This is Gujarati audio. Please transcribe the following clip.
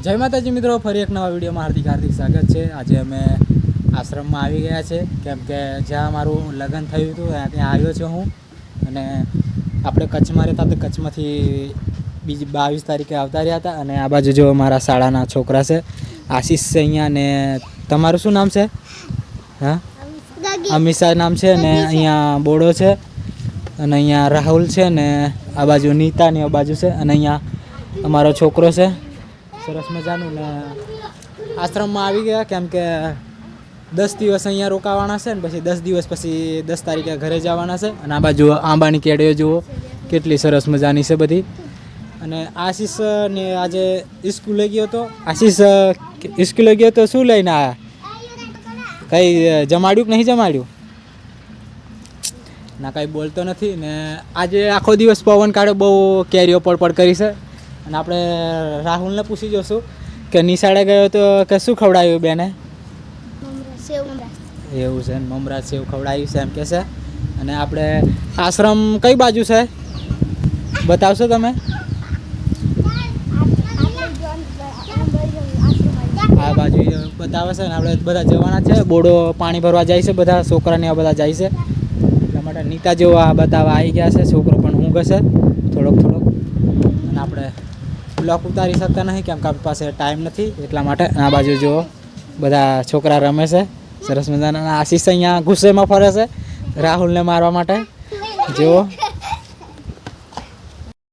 જય માતાજી મિત્રો, ફરી એક નવા વિડીયોમાં હાર્દિક સ્વાગત છે। આજે અમે આશ્રમમાં આવી ગયા છે, કેમ કે જ્યાં મારું લગ્ન થયું હતું ત્યાં આવ્યો છું હું। અને આપણે કચ્છમાં રહેતા તો કચ્છમાંથી બીજી 22 તારીખે આવતા રહ્યા હતા। અને આ બાજુ જો મારા શાળાના છોકરા છે, આશીષ છે અહીંયા। ને તમારું શું નામ છે? હા, અમીષા નામ છે ને અહીંયા બોડો છે, અને અહીંયા રાહુલ છે ને આ બાજુ નીતાની આ બાજુ છે, અને અહીંયા અમારો છોકરો છે સરસ મજાનું। ને આશ્રમમાં આવી ગયા કેમ કે 10 દિવસ અહીંયા રોકાવાના છે ને પછી 10 દિવસ પછી 10 તારીખે ઘરે જવાના છે। અને આ બાજુ આંબાની કેડીઓ જુઓ કેટલી સરસ મજાની છે બધી। અને આશીષ ને આજે સ્કૂલે ગયો હતો। આશીષ સ્કૂલે ગયો તો શું લઈને આવ્યા? કંઈ જમાડ્યું કે નહીં જમાડ્યું? ના, કંઈ બોલતો નથી ને। આજે આખો દિવસ પવન કાઢ્યો, બહુ કેરીઓ પડપડ કરી છે। અને આપણે રાહુલને પૂછી જોશું કે નિશાળે ગયો તો કે શું ખવડાવ્યું બેને? એવું છે ને, મમરા સેવ ખવડાવ્યું છે એમ કે છે। અને આપણે આશ્રમ કઈ બાજુ છે બતાવશો તમે? આ બાજુ બતાવે છે ને આપણે બધા જવાના છે। બોડો પાણી ભરવા જાય છે, બધા છોકરાને બધા જાય છે, એટલા માટે નીતા જેવો આ બતાવવા આવી ગયા છે। છોકરો પણ ઊંઘે છે થોડોક અને આપણે બ્લોક ઉતારી શકતા નહીં કેમ કે આપણી પાસે ટાઈમ નથી એટલા માટે। આ બાજુ જુઓ બધા છોકરા રમે છે સરસ મજાના। આશીષ અહીંયા ગુસ્સેમાં ફરે છે રાહુલને મારવા માટે, જુઓ।